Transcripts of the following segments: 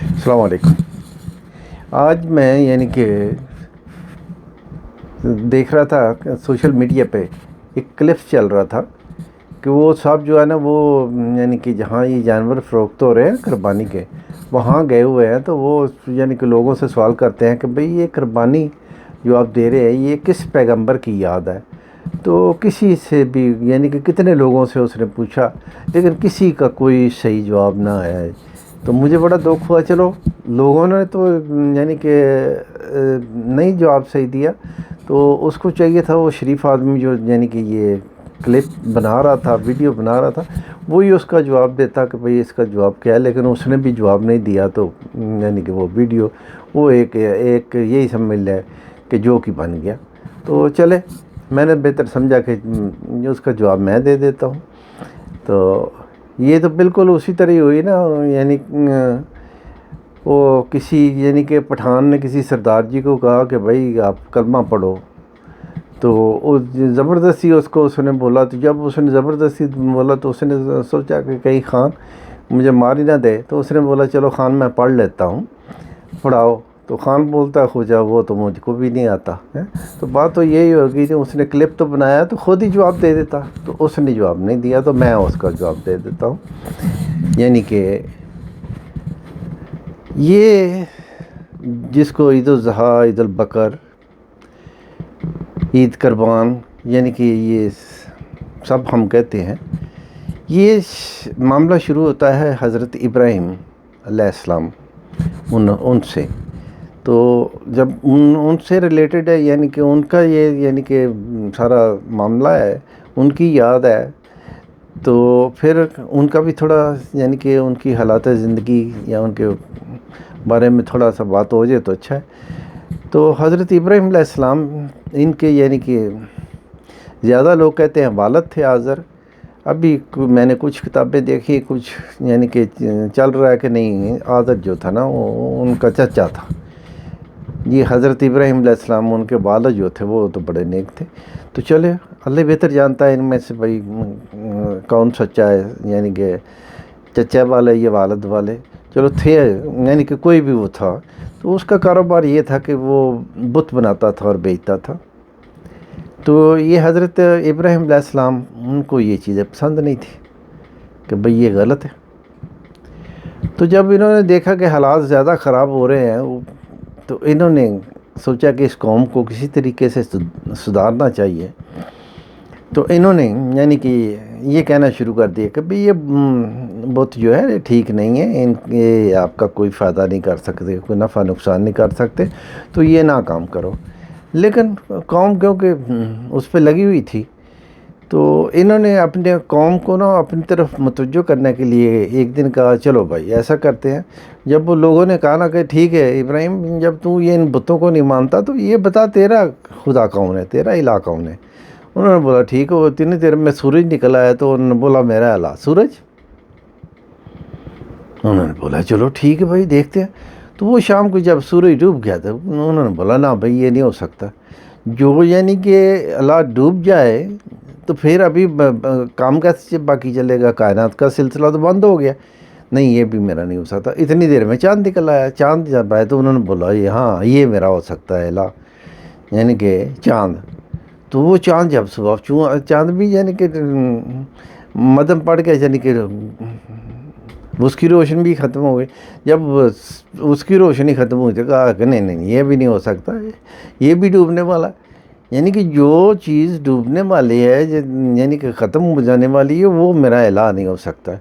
السلام علیکم۔ آج میں کہ دیکھ رہا تھا سوشل میڈیا پہ ایک کلپ چل رہا تھا کہ وہ صاحب جو ہے نا وہ کہ جہاں یہ جانور فروخت ہو رہے ہیں قربانی کے، وہاں گئے ہوئے ہیں، تو وہ کہ لوگوں سے سوال کرتے ہیں کہ بھئی یہ قربانی جو آپ دے رہے ہیں یہ کس پیغمبر کی یاد ہے؟ تو کسی سے بھی کہ کتنے لوگوں سے اس نے پوچھا، لیکن کسی کا کوئی صحیح جواب نہ آیا ہے۔ تو مجھے بڑا دکھ ہوا۔ چلو لوگوں نے تو کہ نہیں جواب صحیح دیا، تو اس کو چاہیے تھا وہ شریف آدمی جو کہ یہ کلپ بنا رہا تھا، ویڈیو بنا رہا تھا، وہی اس کا جواب دیتا کہ بھئی اس کا جواب کیا ہے، لیکن اس نے بھی جواب نہیں دیا۔ تو کہ وہ ویڈیو وہ ایک یہی سمجھ لے کہ جو کہ بن گیا۔ تو چلے، میں نے بہتر سمجھا کہ اس کا جواب میں دے دیتا ہوں۔ تو یہ تو بالکل اسی طرح ہی ہوئی نا، وہ کسی کہ پٹھان نے کسی سردار جی کو کہا کہ بھائی آپ کلمہ پڑھو، تو زبردستی اس نے بولا۔ تو جب اس نے زبردستی بولا تو اس نے سوچا کہ کہیں خان مجھے مار ہی نہ دے، تو اس نے بولا چلو خان میں پڑھ لیتا ہوں، پڑھاؤ۔ تو خان بولتا خوجا وہ تو مجھ کو بھی نہیں آتا ہے۔ تو بات تو یہی ہوگی کہ اس نے کلپ تو بنایا تو خود ہی جواب دے دیتا، تو اس نے جواب نہیں دیا، تو میں اس کا جواب دے دیتا ہوں۔ کہ یہ جس کو عید الاضحیٰ، عید البقر، عید قربان کہ یہ سب ہم کہتے ہیں، یہ معاملہ شروع ہوتا ہے حضرت ابراہیم علیہ السلام ان سے۔ تو جب ان سے ریلیٹڈ ہے کہ ان کا یہ کہ سارا معاملہ ہے، ان کی یاد ہے، تو پھر ان کا بھی تھوڑا کہ ان کی حالات زندگی یا ان کے بارے میں تھوڑا سا بات ہو جائے تو اچھا ہے۔ تو حضرت ابراہیم علیہ السلام ان کے کہ زیادہ لوگ کہتے ہیں والد تھے آزر۔ ابھی میں نے کچھ کتابیں دیکھی، کچھ کہ چل رہا ہے کہ نہیں، آزر جو تھا نا وہ ان کا چچا تھا۔ یہ حضرت ابراہیم علیہ السلام ان کے والد جو تھے وہ تو بڑے نیک تھے۔ تو چلے اللہ بہتر جانتا ہے ان میں سے بھائی کون سچا ہے، کہ چچا والے یا والد والے، چلو تھے کہ کوئی بھی وہ تھا، تو اس کا کاروبار یہ تھا کہ وہ بت بناتا تھا اور بیچتا تھا۔ تو یہ حضرت ابراہیم علیہ السلام ان کو یہ چیزیں پسند نہیں تھی کہ بھئی یہ غلط ہے۔ تو جب انہوں نے دیکھا کہ حالات زیادہ خراب ہو رہے ہیں، تو انہوں نے سوچا کہ اس قوم کو کسی طریقے سے سدھارنا چاہیے۔ تو انہوں نے کہ یہ کہنا شروع کر دیا کہ بھئی یہ بت جو ہے ٹھیک نہیں ہے، یہ آپ کا کوئی فائدہ نہیں کر سکتے، کوئی نفع نقصان نہیں کر سکتے، تو یہ نہ کام کرو۔ لیکن قوم کیونکہ اس پہ لگی ہوئی تھی، تو انہوں نے اپنے قوم کو نا اپنی طرف متوجہ کرنے کے لیے ایک دن کہا چلو بھائی ایسا کرتے ہیں۔ جب وہ لوگوں نے کہا نا کہ ٹھیک ہے ابراہیم، جب تو یہ ان بتوں کو نہیں مانتا تو یہ بتا تیرا خدا کون ہے، تیرا الہ کون ہے؟ انہوں نے بولا ٹھیک ہے، اتنی دیر میں سورج نکل آیا، تو انہوں نے بولا میرا الہ سورج۔ انہوں نے بولا چلو ٹھیک ہے بھائی دیکھتے ہیں۔ تو وہ شام کو جب سورج ڈوب گیا تھا، انہوں نے بولا نا بھائی یہ نہیں ہو سکتا، جو کہ الہ ڈوب جائے تو پھر ابھی کام کیسے باقی چلے گا، کائنات کا سلسلہ تو بند ہو گیا، نہیں یہ بھی میرا نہیں ہو سکتا۔ اتنی دیر میں چاند نکل آیا، چاند جب آیا تو انہوں نے بولا ہاں یہ میرا ہو سکتا ہے الہ، کہ چاند۔ تو وہ چاند جب صبح چاند بھی کہ مدھم پڑ گیا، کہ اس کی روشنی بھی ختم ہو گئی۔ جب اس کی روشنی ختم ہوئی تو کہا کہ نہیں یہ بھی نہیں ہو سکتا، یہ بھی ڈوبنے والا، کہ جو چیز ڈوبنے والی ہے کہ ختم ہو جانے والی ہے وہ میرا الہ نہیں ہو سکتا۔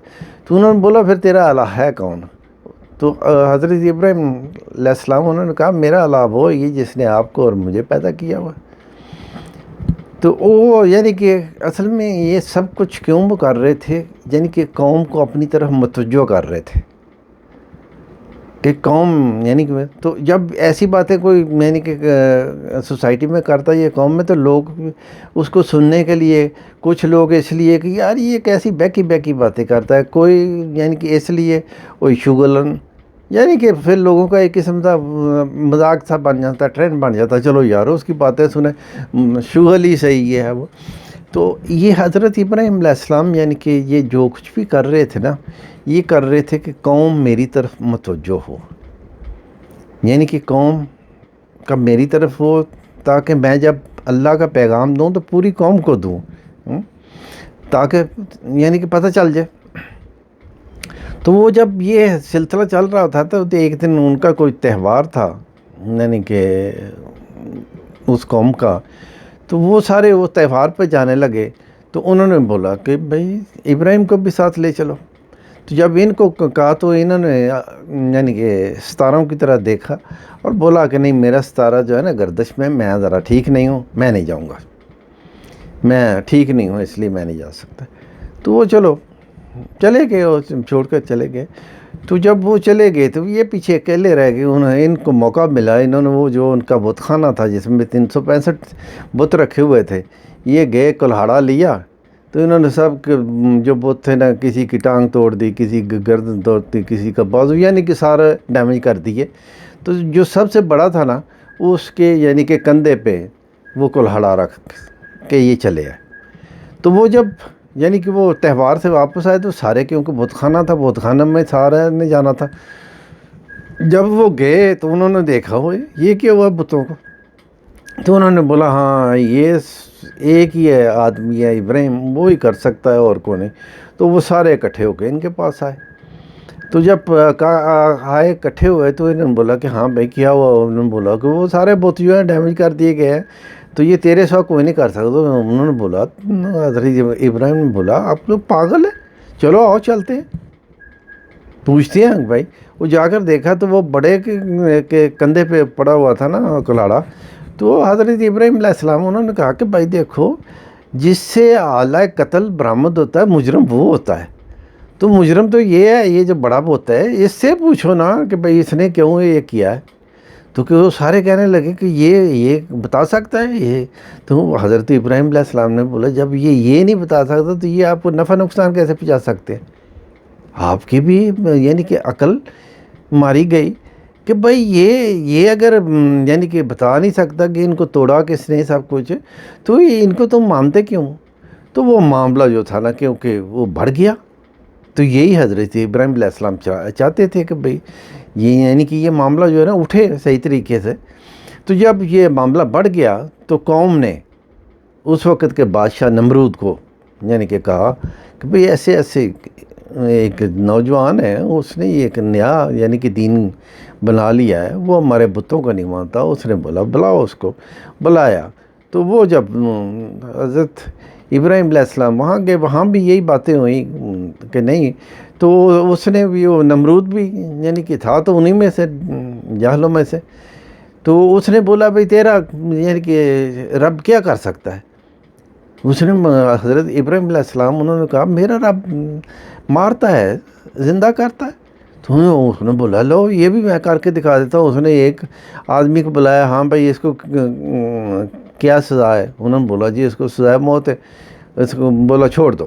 تو انہوں نے بولا پھر تیرا الہ ہے کون؟ تو حضرت ابراہیم علیہ السلام انہوں نے کہا میرا الہ وہ یہ جس نے آپ کو اور مجھے پیدا کیا ہوا۔ تو وہ کہ اصل میں یہ سب کچھ کیوں وہ کر رہے تھے، کہ قوم کو اپنی طرف متوجہ کر رہے تھے کہ قوم کہ تو جب ایسی باتیں کوئی کہ سوسائٹی میں کرتا ہے یہ قوم میں، تو لوگ اس کو سننے کے لیے، کچھ لوگ اس لیے کہ یار یہ کیسی بیکی باتیں کرتا ہے، کوئی کہ اس لیے کوئی شغلن، کہ پھر لوگوں کا ایک قسم کا مذاق سا بن جاتا ہے، ٹرینڈ بن جاتا ہے، چلو یار اس کی باتیں سنیں، شغل ہی صحیح ہے وہ۔ تو یہ حضرت ابراہیم علیہ السلام یعنی کہ یہ جو کچھ بھی کر رہے تھے نا، یہ کر رہے تھے کہ قوم میری طرف متوجہ ہو، یعنی کہ قوم کا میری طرف ہو، تاکہ میں جب اللہ کا پیغام دوں تو پوری قوم کو دوں، تاکہ یعنی کہ پتہ چل جائے۔ تو وہ جب یہ سلسلہ چل رہا تھا تو ایک دن ان کا کوئی تہوار تھا، یعنی کہ اس قوم کا، تو وہ سارے وہ تہوار پہ جانے لگے۔ تو انہوں نے بولا کہ بھئی ابراہیم کو بھی ساتھ لے چلو۔ تو جب ان کو کہا تو انہوں نے یعنی کہ ستاروں کی طرح دیکھا اور بولا کہ نہیں، میرا ستارہ جو ہے نا گردش میں ذرا ٹھیک نہیں ہوں، میں نہیں جاؤں گا، میں ٹھیک نہیں ہوں، اس لیے میں نہیں جا سکتا۔ تو وہ چلو چلے گئے اور چھوڑ کر چلے گئے۔ تو جب وہ چلے گئے تو یہ پیچھے اکیلے رہ گئے۔ ان کو موقع ملا، انہوں نے وہ جو ان کا بت خانہ تھا جس میں 365 بت رکھے ہوئے تھے، یہ گئے کلہاڑا لیا۔ تو انہوں نے سب جو بت تھے نا، کسی کی ٹانگ توڑ دی، کسی کی گردن توڑ دی، کسی کا بازو، یعنی کہ سارا ڈیمیج کر دیے۔ تو جو سب سے بڑا تھا نا، اس کے یعنی کہ کندھے پہ وہ کلہاڑا رکھ کے یہ چلے آئے۔ تو وہ جب یعنی کہ وہ تہوار سے واپس آئے تو سارے، کیونکہ بت خانہ تھا، بت خانہ میں سارے نے جانا تھا۔ جب وہ گئے تو انہوں نے دیکھا ہوئے یہ کیا ہوا بتوں کو۔ تو انہوں نے بولا ہاں یہ ایک ہی ہے آدمی ہے ابراہیم، وہ ہی کر سکتا ہے اور کون نہیں۔ تو وہ سارے اکٹھے ہو کے ان کے پاس آئے۔ تو جب آئے اکٹھے ہوئے تو انہوں نے بولا کہ ہاں بھائی کیا ہوا۔ انہوں نے بولا کہ وہ سارے بت جو ہیں ڈیمیج کر دیے گئے ہیں، تو یہ تیرے سوا کوئی نہیں کر سکتا۔ تو انہوں نے بولا، حضرت ابراہیم نے بولا آپ لوگ پاگل ہیں، چلو آؤ چلتے ہیں، پوچھتے ہیں بھائی۔ وہ جا کر دیکھا تو وہ بڑے کے کندھے پہ پڑا ہوا تھا نا کلاڑا۔ تو حضرت ابراہیم علیہ السلام انہوں نے کہا کہ بھائی دیکھو، جس سے آلہ قتل برآمد ہوتا ہے مجرم وہ ہوتا ہے، تو مجرم تو یہ ہے، یہ جو بڑا ہوتا ہے اس سے پوچھو نا کہ بھئی اس نے کیوں یہ کیا ہے۔ تو کہ وہ سارے کہنے لگے کہ یہ بتا سکتا ہے یہ۔ تو حضرت ابراہیم علیہ السلام نے بولا جب یہ نہیں بتا سکتا تو یہ آپ کو نفع نقصان کیسے پہنچا سکتے ہیں؟ آپ کی بھی یعنی کہ عقل ماری گئی کہ بھئی یہ اگر یعنی کہ بتا نہیں سکتا کہ ان کو توڑا کس نے سب کچھ، تو ان کو تم مانتے کیوں؟ تو وہ معاملہ جو تھا نا کیونکہ وہ بڑھ گیا۔ تو یہی حضرت ابراہیم علیہ السلام چاہتے تھے کہ بھئی یہ یعنی کہ یہ معاملہ جو ہے نا اٹھے صحیح طریقے سے۔ تو جب یہ معاملہ بڑھ گیا تو قوم نے اس وقت کے بادشاہ نمرود کو یعنی کہ کہا کہ بھئی ایسے ایسے ایک نوجوان ہے، اس نے ایک نیا یعنی کہ دین بنا لیا ہے، وہ ہمارے بتوں کا نہیں مانتا۔ اس نے بولا بلاؤ اس کو۔ بلایا تو وہ جب حضرت ابراہیم علیہ السلام وہاں گئے، وہاں بھی یہی باتیں ہوئیں کہ نہیں۔ تو اس نے بھی، وہ نمرود بھی یعنی کہ تھا تو انہی میں سے جاہلوں میں سے، تو اس نے بولا بھئی تیرا یعنی کہ رب کیا کر سکتا ہے؟ اس نے حضرت ابراہیم علیہ السلام انہوں نے کہا میرا رب مارتا ہے، زندہ کرتا ہے۔ تو اس نے بولا لو یہ بھی میں کر کے دکھا دیتا ہوں۔ اس نے ایک آدمی کو بلایا، ہاں بھائی اس کو کیا سزا ہے؟ انہوں نے بولا جی اس کو سزا موت ہے۔ اس کو بولا چھوڑ دو،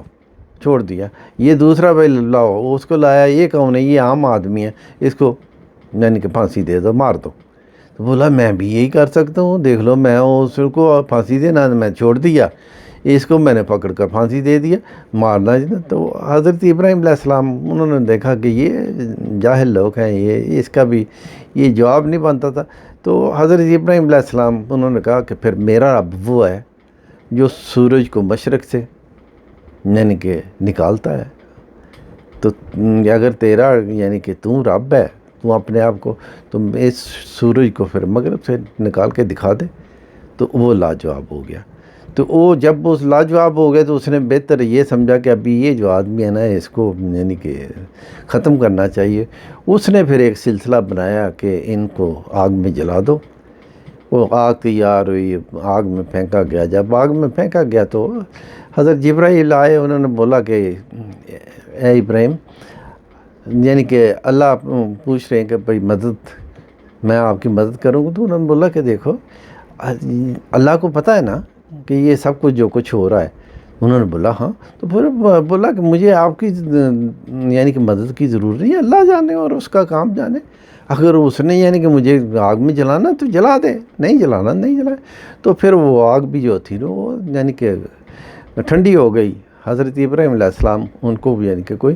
چھوڑ دیا۔ یہ دوسرا بھائی لاؤ، اس کو لایا، یہ کون ہے؟ یہ عام آدمی ہے، اس کو یعنی کہ پھانسی دے دو، مار دو۔ تو بولا میں بھی یہی کر سکتا ہوں، دیکھ لو میں اس کو پھانسی دینا میں چھوڑ دیا، اس کو میں نے پکڑ کر پھانسی دے دیا، مارنا۔ تو حضرت ابراہیم علیہ السلام انہوں نے دیکھا کہ یہ جاہل لوگ ہیں، یہ اس کا بھی یہ جواب نہیں بنتا تھا۔ تو حضرت ابراہیم علیہ السلام انہوں نے کہا کہ پھر میرا رب وہ ہے جو سورج کو مشرق سے یعنی کہ نکالتا ہے۔ تو اگر تیرا یعنی کہ تو رب ہے، تو اپنے آپ کو تم اس سورج کو پھر مغرب سے نکال کے دکھا دے۔ تو وہ لاجواب ہو گیا۔ تو وہ جب اس لاجواب ہو گئے تو اس نے بہتر یہ سمجھا کہ ابھی یہ جو آدمی ہے نا اس کو یعنی کہ ختم کرنا چاہیے۔ اس نے پھر ایک سلسلہ بنایا کہ ان کو آگ میں جلا دو۔ وہ آگ تیار ہوئی، آگ میں پھینکا گیا۔ جب آگ میں پھینکا گیا تو حضرت جبرائیل آئے، انہوں نے بولا کہ اے ابراہیم یعنی کہ اللہ پوچھ رہے ہیں کہ بھئی مدد، میں آپ کی مدد کروں گا۔ تو انہوں نے بولا کہ دیکھو اللہ کو پتہ ہے نا کہ یہ سب کچھ جو کچھ ہو رہا ہے۔ انہوں نے بولا ہاں۔ تو پھر بولا کہ مجھے آپ کی یعنی کہ مدد کی ضرورت نہیں ہے، اللہ جانے اور اس کا کام جانے۔ اگر اس نے یعنی کہ مجھے آگ میں جلانا تو جلا دے، نہیں جلانا نہیں جلائے۔ تو پھر وہ آگ بھی جو تھی نا وہ یعنی کہ ٹھنڈی ہو گئی، حضرت ابراہیم علیہ السلام ان کو بھی یعنی کہ کوئی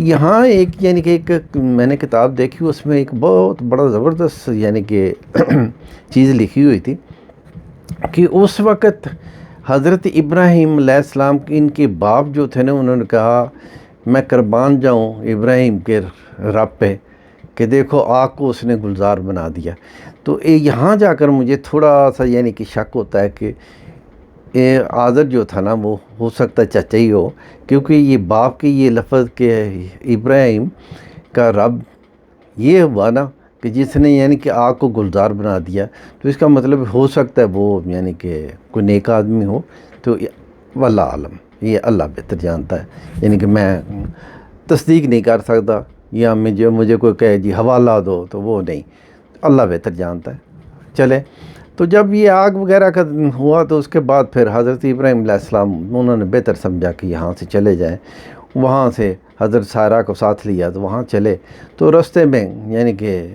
یہاں ایک یعنی کہ ایک میں نے کتاب دیکھی، اس میں ایک بہت بڑا زبردست یعنی کہ چیز لکھی ہوئی تھی کہ اس وقت حضرت ابراہیم علیہ السلام ان کے باپ جو تھے نا، انہوں نے کہا میں قربان جاؤں ابراہیم کے رب پہ کہ دیکھو آگ کو اس نے گلزار بنا دیا۔ تو یہاں جا کر مجھے تھوڑا سا یعنی کہ شک ہوتا ہے کہ آذر جو تھا نا وہ ہو سکتا ہے چچا ہی ہو، کیونکہ یہ باپ کی یہ لفظ کہ ابراہیم کا رب یہ ہوا نا کہ جس نے یعنی کہ آگ کو گلزار بنا دیا، تو اس کا مطلب ہو سکتا ہے وہ یعنی کہ کوئی نیک آدمی ہو۔ تو واللہ عالم، یہ اللہ بہتر جانتا ہے، یعنی کہ میں تصدیق نہیں کر سکتا، یا مجھے کوئی کہے جی حوالہ دو تو وہ نہیں، اللہ بہتر جانتا ہے۔ چلے، تو جب یہ آگ وغیرہ کا ہوا تو اس کے بعد پھر حضرت ابراہیم علیہ السلام انہوں نے بہتر سمجھا کہ یہاں سے چلے جائیں، وہاں سے حضرت سارہ کو ساتھ لیا تو وہاں چلے۔ تو راستے میں یعنی کہ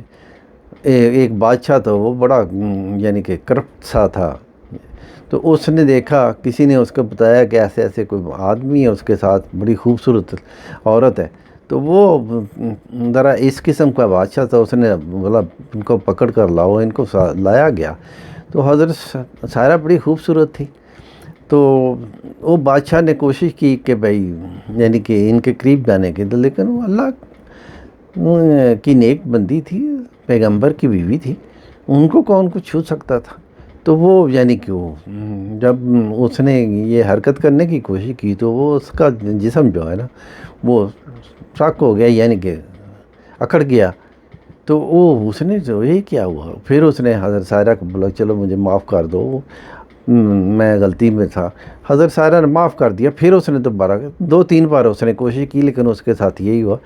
ایک بادشاہ تھا، وہ بڑا یعنی کہ کرپٹ سا تھا، تو اس نے دیکھا، کسی نے اس کو بتایا کہ ایسے ایسے کوئی آدمی ہے اس کے ساتھ، بڑی خوبصورت عورت ہے، تو وہ ذرا اس قسم کا بادشاہ تھا، اس نے بولا ان کو پکڑ کر لاؤ، ان کو لایا گیا۔ تو حضرت سارہ بڑی خوبصورت تھی، تو وہ بادشاہ نے کوشش کی کہ بھئی یعنی کہ ان کے قریب جانے کے، لیکن وہ اللہ کی نیک بندی تھی، پیغمبر کی بیوی تھی، ان کو کون کو چھو سکتا تھا۔ تو وہ یعنی کہ جب اس نے یہ حرکت کرنے کی کوشش کی تو وہ اس کا جسم جو ہے نا وہ شک ہو گیا، یعنی کہ اکڑ گیا۔ تو وہ اس نے جو یہ کیا ہوا، پھر اس نے حضرت سارہ کو بولا چلو مجھے معاف کر دو، میں غلطی میں تھا۔ حضرت سارہ نے معاف کر دیا، پھر اس نے دوبارہ 2-3 بار اس نے کوشش کی، لیکن اس کے ساتھ یہی ہوا۔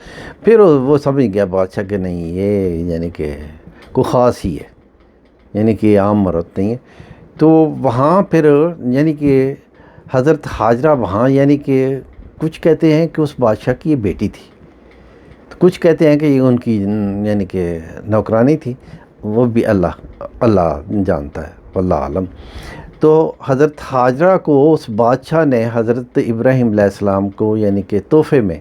پھر وہ سمجھ گیا بادشاہ کہ نہیں یہ یعنی کہ کوئی خاص ہی ہے، یعنی کہ یہ عام مرد نہیں ہے۔ تو وہاں پھر یعنی کہ حضرت حاجرہ وہاں یعنی کہ کچھ کہتے ہیں کہ اس بادشاہ کی یہ بیٹی تھی، کچھ کہتے ہیں کہ یہ ان کی یعنی کہ نوکرانی تھی، وہ بھی اللہ جانتا ہے، واللہ عالم۔ تو حضرت حاجرہ کو اس بادشاہ نے حضرت ابراہیم علیہ السلام کو یعنی کہ تحفے میں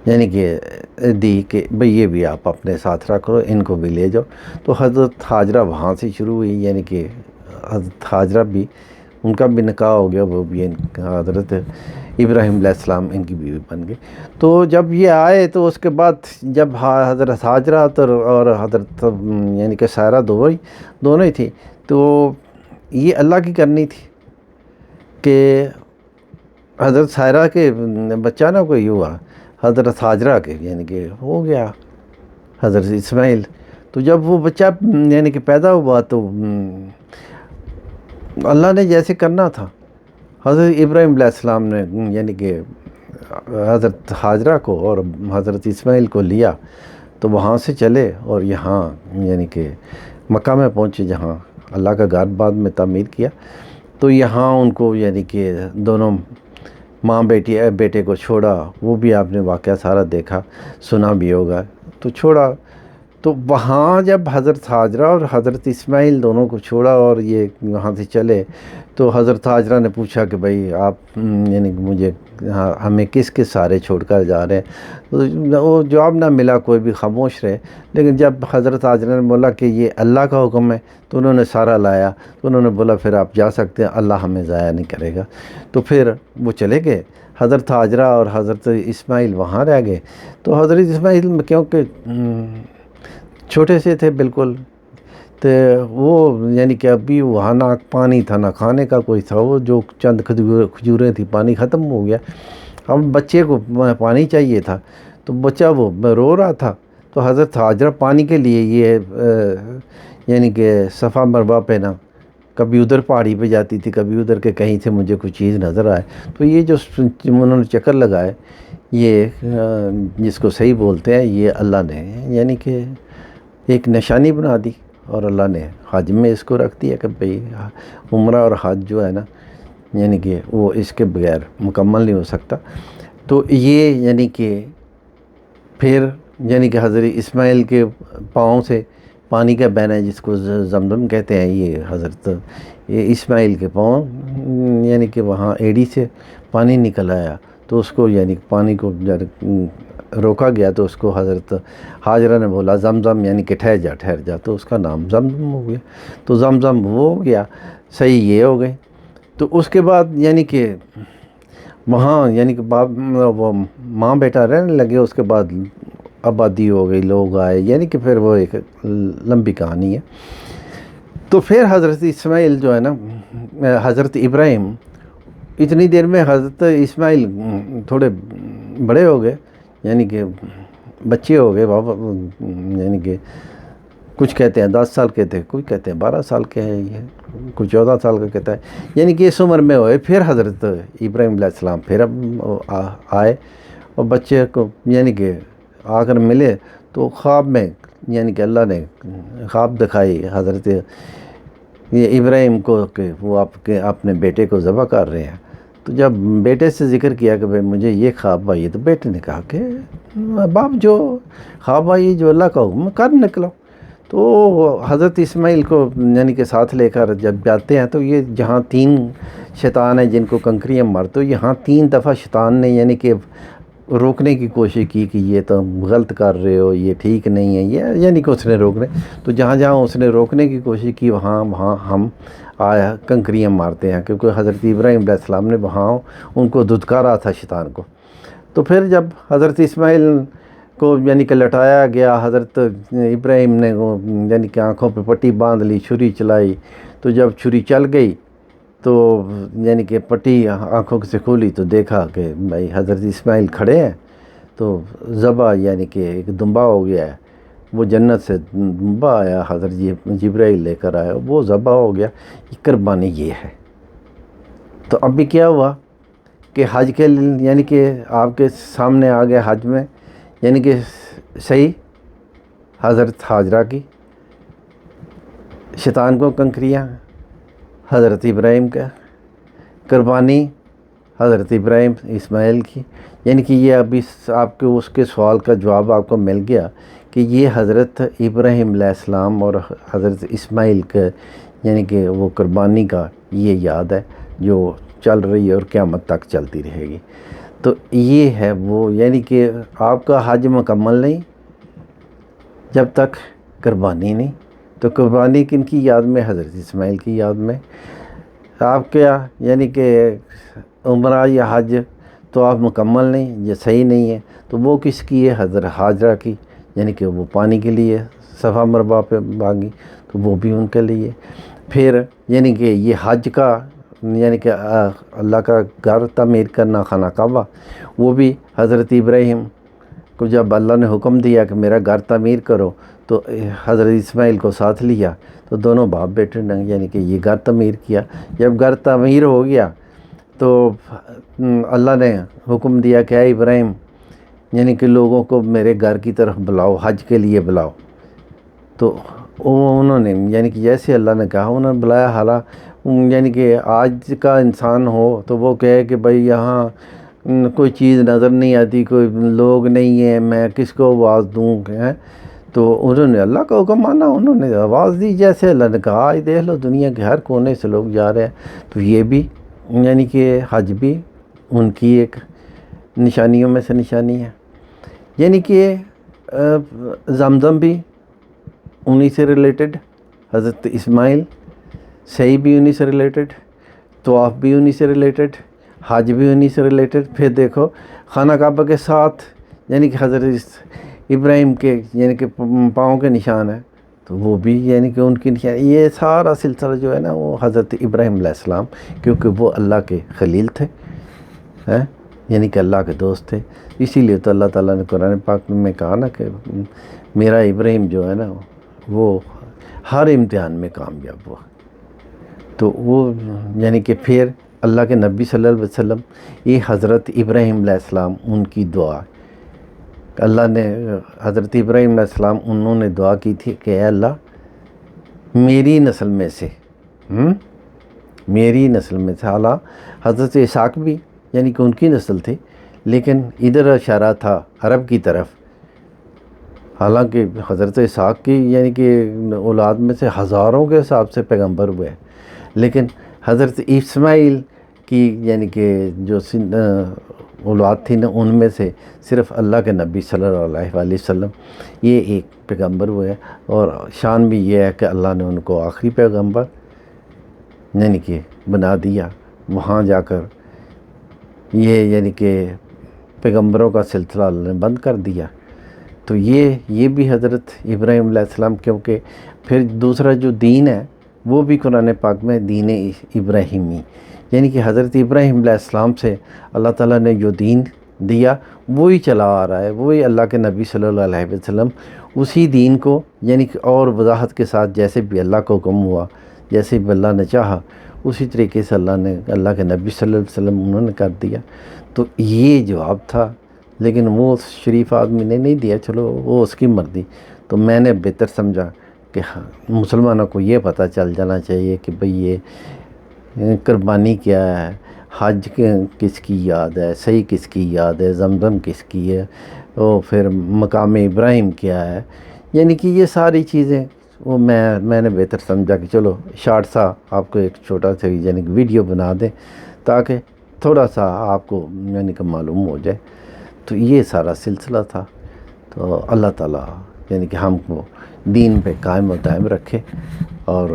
یعنی کہ دی کہ بھئی یہ بھی آپ اپنے ساتھ رکھ لو، ان کو بھی لے جاؤ۔ تو حضرت حاجرہ وہاں سے شروع ہوئی، یعنی کہ حضرت حاجرہ بھی ان کا بھی نکاح ہو گیا، وہ بھی حضرت ابراہیم علیہ السلام ان کی بیوی بن گئی۔ تو جب یہ آئے تو اس کے بعد جب حضرت حاجرہ اور حضرت یعنی کہ سارہ دونوں ہی تھی، تو یہ اللہ کی کرنی تھی کہ حضرت سارہ کے بچہ نہ کوئی ہوا، حضرت حاجرہ کے یعنی کہ ہو گیا حضرت اسماعیل۔ تو جب وہ بچہ یعنی کہ پیدا ہوا تو اللہ نے جیسے کرنا تھا، حضرت ابراہیم علیہ السلام نے یعنی کہ حضرت حاجرہ کو اور حضرت اسماعیل کو لیا، تو وہاں سے چلے اور یہاں یعنی کہ مکہ میں پہنچے، جہاں اللہ کا گھر بعد میں تعمیر کیا۔ تو یہاں ان کو یعنی کہ دونوں ماں بیٹے کو چھوڑا، وہ بھی آپ نے واقعہ سارا دیکھا سنا بھی ہوگا، تو چھوڑا۔ تو وہاں جب حضرت حاجرہ اور حضرت اسماعیل دونوں کو چھوڑا اور یہ وہاں سے چلے، تو حضرت حاجرہ نے پوچھا کہ بھئی آپ یعنی کہ ہمیں کس سارے چھوڑ کر جا رہے ہیں؟ تو وہ جواب نہ ملا، کوئی بھی خاموش رہے۔ لیکن جب حضرت حاجرہ نے بولا کہ یہ اللہ کا حکم ہے، تو انہوں نے سارا لایا، تو انہوں نے بولا پھر آپ جا سکتے ہیں، اللہ ہمیں ضائع نہیں کرے گا۔ تو پھر وہ چلے گئے، حضرت حاجرہ اور حضرت اسماعیل وہاں رہ گئے۔ تو حضرت اسماعیل میں کیونکہ چھوٹے سے تھے بالکل، تو وہ یعنی کہ ابھی وہاں نہ پانی تھا نہ کھانے کا کوئی تھا، وہ جو چند کھجوریں تھیں، پانی ختم ہو گیا۔ اب بچے کو پانی چاہیے تھا، تو بچہ وہ رو رہا تھا، تو حضرت حاجرہ پانی کے لیے یہ یعنی کہ صفا مروا پہ نا کبھی ادھر پہاڑی پہ جاتی تھی، کبھی ادھر کے کہیں سے مجھے کوئی چیز نظر آئے، تو یہ جو انہوں نے چکر لگائے، یہ جس کو صحیح بولتے ہیں، یہ اللہ نے یعنی کہ ایک نشانی بنا دی، اور اللہ نے حج میں اس کو رکھ دیا کہ بھئی عمرہ اور حج جو ہے نا یعنی کہ وہ اس کے بغیر مکمل نہیں ہو سکتا۔ تو یہ یعنی کہ پھر یعنی کہ حضرت اسماعیل کے پاؤں سے پانی کا بہنا جس کو زمزم کہتے ہیں، یہ حضرت اسماعیل کے پاؤں یعنی کہ وہاں ایڑی سے پانی نکل آیا، تو اس کو یعنی پانی کو روکا گیا، تو اس کو حضرت حاجرہ نے بولا زمزم، یعنی کہ ٹھہر جا، تو اس کا نام زمزم ہو گیا، تو زمزم وہ ہو گیا، صحیح یہ ہو گئے۔ تو اس کے بعد یعنی کہ وہاں یعنی کہ وہ ماں بیٹا رہنے لگے، اس کے بعد آبادی ہو گئی، لوگ آئے، یعنی کہ پھر وہ ایک لمبی کہانی ہے۔ تو پھر حضرت اسماعیل جو ہے نا، حضرت ابراہیم، اتنی دیر میں حضرت اسماعیل تھوڑے بڑے ہو گئے، یعنی کہ بچے ہو گئے، یعنی کہ کچھ کہتے ہیں 10 سال کے تھے، کچھ کہتے ہیں 12 سال کے ہیں، یہ کچھ 14 سال کا کہتا ہے، یعنی کہ اس عمر میں ہوئے۔ پھر حضرت ابراہیم علیہ السلام پھر اب آئے، اور بچے کو یعنی کہ آ کر ملے، تو خواب میں یعنی کہ اللہ نے خواب دکھائی حضرت یہ ابراہیم کو کہ وہ اپنے بیٹے کو ذبح کر رہے ہیں۔ تو جب بیٹے سے ذکر کیا کہ بھئی مجھے یہ خواب آئی، تو بیٹے نے کہا کہ باپ جو خواب آئی، جو اللہ کا حکم کر نکلو۔ تو حضرت اسماعیل کو یعنی کہ ساتھ لے کر جب جاتے ہیں، تو یہ جہاں 3 شیطان ہیں جن کو کنکریاں مارتے، تو یہاں 3 دفعہ شیطان نے یعنی کہ روکنے کی کوشش کی کہ یہ تو غلط کر رہے ہو، یہ ٹھیک نہیں ہے، یہ یعنی کہ اس نے روکنے، تو جہاں جہاں اس نے روکنے کی کوشش کی وہاں ہم آیا کنکریاں مارتے ہیں، کیونکہ حضرت ابراہیم علیہ السلام نے وہاں ان کو دھتکارا تھا شیطان کو۔ تو پھر جب حضرت اسماعیل کو یعنی کہ لٹایا گیا، حضرت ابراہیم نے یعنی کہ آنکھوں پہ پٹی باندھ لی، چھری چلائی، تو جب چھری چل گئی تو یعنی کہ پٹی آنکھوں سے کھولی، تو دیکھا کہ بھائی حضرت اسماعیل کھڑے ہیں، تو ذبح یعنی کہ ایک دمبا ہو گیا ہے، وہ جنت سے دمبا آیا، حضرت جبرائیل لے کر آیا، وہ ذبح ہو گیا، قربانی یہ ہے۔ تو اب بھی کیا ہوا کہ حج کے یعنی کہ آپ کے سامنے آ گیا حج میں، یعنی کہ صحیح حضرت حاجرہ کی، شیطان کو کنکریاں حضرت ابراہیم کا، قربانی حضرت ابراہیم اسماعیل کی، یعنی کہ یہ ابھی آپ کے اس کے سوال کا جواب آپ کو مل گیا کہ یہ حضرت ابراہیم علیہ السلام اور حضرت اسماعیل کا یعنی کہ وہ قربانی کا یہ یاد ہے جو چل رہی ہے اور قیامت تک چلتی رہے گی۔ تو یہ ہے وہ یعنی کہ آپ کا حج مکمل نہیں جب تک قربانی نہیں۔ تو قربانی کن کی یاد میں؟ حضرت اسماعیل کی یاد میں۔ آپ کیا یعنی کہ عمرہ یا حج تو آپ مکمل نہیں، یہ صحیح نہیں ہے، تو وہ کس کی ہے؟ حضرت حاجرہ کی، یعنی کہ وہ پانی کے لیے صفا مروا پہ بھاگی، تو وہ بھی ان کے لیے۔ پھر یعنی کہ یہ حج کا یعنی کہ اللہ کا گھر تعمیر کرنا، خانہ کعبہ، وہ بھی حضرت ابراہیم کو جب اللہ نے حکم دیا کہ میرا گھر تعمیر کرو، تو حضرت اسماعیل کو ساتھ لیا، تو دونوں باپ بیٹے نے یعنی کہ یہ گھر تعمیر کیا۔ جب گھر تعمیر ہو گیا تو اللہ نے حکم دیا کہ اے ابراہیم یعنی کہ لوگوں کو میرے گھر کی طرف بلاؤ، حج کے لیے بلاؤ۔ تو انہوں نے یعنی کہ جیسے اللہ نے کہا انہوں نے بلایا۔ حالانکہ یعنی کہ آج کا انسان ہو تو وہ کہے کہ بھئی یہاں کوئی چیز نظر نہیں آتی، کوئی لوگ نہیں ہیں، میں کس کو آواز دوں کہ، تو انہوں نے اللہ کا حکم مانا، انہوں نے آواز دی جیسے اللہ نے کہا۔ آج دیکھ لو دنیا کے ہر کونے سے لوگ جا رہے ہیں۔ تو یہ بھی یعنی کہ حج بھی ان کی ایک نشانیوں میں سے نشانی ہے، یعنی کہ زمزم بھی انہی سے ریلیٹڈ، حضرت اسماعیل صحیح بھی انہی سے ریلیٹڈ، طواف بھی انہی سے ریلیٹڈ، حج بھی انہی سے ریلیٹڈ۔ پھر دیکھو خانہ کعبہ کے ساتھ یعنی کہ حضرت ابراہیم کے یعنی کہ پاؤں کے نشان ہیں، تو وہ بھی یعنی کہ ان کی نشان۔ یہ سارا سلسلہ جو ہے نا وہ حضرت ابراہیم علیہ السلام، کیونکہ وہ اللہ کے خلیل تھے، یعنی کہ اللہ کے دوست تھے، اسی لیے تو اللہ تعالیٰ نے قرآن پاک میں کہا نا کہ میرا ابراہیم جو ہے نا وہ ہر امتحان میں کامیاب ہوا۔ تو وہ یعنی کہ پھر اللہ کے نبی صلی اللہ علیہ وسلم، یہ حضرت ابراہیم علیہ السلام ان کی دعا، اللہ نے حضرت ابراہیم علیہ السلام انہوں نے دعا کی تھی کہ اے اللہ میری نسل میں سے میری نسل میں سے، حالانکہ حضرت اسحاق بھی یعنی کہ ان کی نسل تھی، لیکن ادھر اشارہ تھا عرب کی طرف، حالانکہ حضرت اسحاق کی یعنی کہ اولاد میں سے ہزاروں کے حساب سے پیغمبر ہوئے، لیکن حضرت اسماعیل کی یعنی کہ جو اولاد تھی نا، ان میں سے صرف اللہ کے نبی صلی اللہ علیہ وسلم یہ ایک پیغمبر ہوئے، اور شان بھی یہ ہے کہ اللہ نے ان کو آخری پیغمبر یعنی کہ بنا دیا۔ وہاں جا کر یہ یعنی کہ پیغمبروں کا سلسلہ اللہ نے بند کر دیا۔ تو یہ بھی حضرت ابراہیم علیہ السلام، کیونکہ پھر دوسرا جو دین ہے وہ بھی قرآن پاک میں دین ابراہیمی، یعنی کہ حضرت ابراہیم علیہ السلام سے اللہ تعالیٰ نے جو دین دیا وہی چلا آ رہا ہے، وہی اللہ کے نبی صلی اللہ علیہ وسلم اسی دین کو یعنی کہ اور وضاحت کے ساتھ جیسے بھی اللہ کو حکم ہوا، جیسے بھی اللہ نے چاہا، اسی طریقے سے اللہ کے نبی صلی اللہ علیہ وسلم انہوں نے کر دیا۔ تو یہ جواب تھا، لیکن وہ شریف آدمی نے نہیں دیا، چلو وہ اس کی مرضی۔ تو میں نے بہتر سمجھا کہ مسلمانوں کو یہ پتہ چل جانا چاہیے کہ بھئی یہ قربانی کیا ہے، حج کس کی یاد ہے، صحیح کس کی یاد ہے، زمزم کس کی ہے، اور پھر مقام ابراہیم کیا ہے، یعنی کہ یہ ساری چیزیں وہ میں نے بہتر سمجھا کہ چلو شارٹ سا آپ کو ایک چھوٹا سا یعنی کہ ویڈیو بنا دیں تاکہ تھوڑا سا آپ کو یعنی کہ معلوم ہو جائے۔ تو یہ سارا سلسلہ تھا۔ تو اللہ تعالیٰ یعنی کہ ہم کو دین پہ قائم و دائم رکھے، اور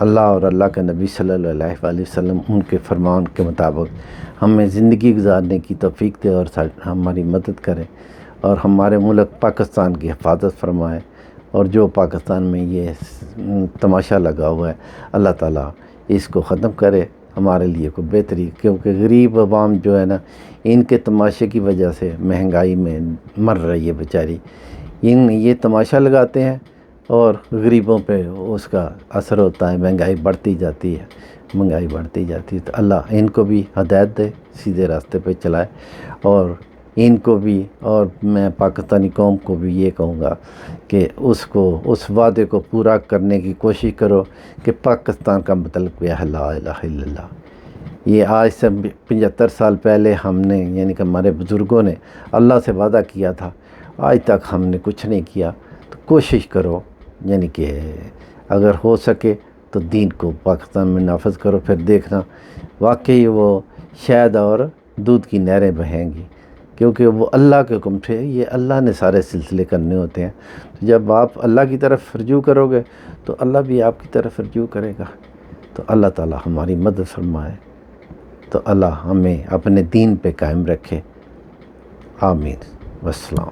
اللہ اور اللہ کے نبی صلی اللہ علیہ وسلم ان کے فرمان کے مطابق ہمیں زندگی گزارنے کی توفیق دے، اور ہماری مدد کرے، اور ہمارے ملک پاکستان کی حفاظت فرمائے، اور جو پاکستان میں یہ تماشا لگا ہوا ہے اللہ تعالیٰ اس کو ختم کرے ہمارے لیے کوئی بہتری، کیونکہ غریب عوام جو ہے نا ان کے تماشے کی وجہ سے مہنگائی میں مر رہی ہے بیچاری، یہ تماشا لگاتے ہیں اور غریبوں پہ اس کا اثر ہوتا ہے، مہنگائی بڑھتی جاتی ہے۔ تو اللہ ان کو بھی ہدایت دے، سیدھے راستے پہ چلائے، اور ان کو بھی، اور میں پاکستانی قوم کو بھی یہ کہوں گا کہ اس وعدے کو پورا کرنے کی کوشش کرو کہ پاکستان کا مطلب ہے لا الہ الا اللہ۔ یہ آج سے 75 سال پہلے ہم نے یعنی کہ ہمارے بزرگوں نے اللہ سے وعدہ کیا تھا، آج تک ہم نے کچھ نہیں کیا۔ تو کوشش کرو یعنی کہ اگر ہو سکے تو دین کو پاکستان میں نافذ کرو، پھر دیکھنا واقعی وہ شہد اور دودھ کی نہریں بہیں گی، کیونکہ وہ اللہ کے حکم سے، یہ اللہ نے سارے سلسلے کرنے ہوتے ہیں۔ جب آپ اللہ کی طرف رجوع کرو گے تو اللہ بھی آپ کی طرف رجوع کرے گا۔ تو اللہ تعالیٰ ہماری مدد فرمائے، تو اللہ ہمیں اپنے دین پہ قائم رکھے، آمین، والسلام۔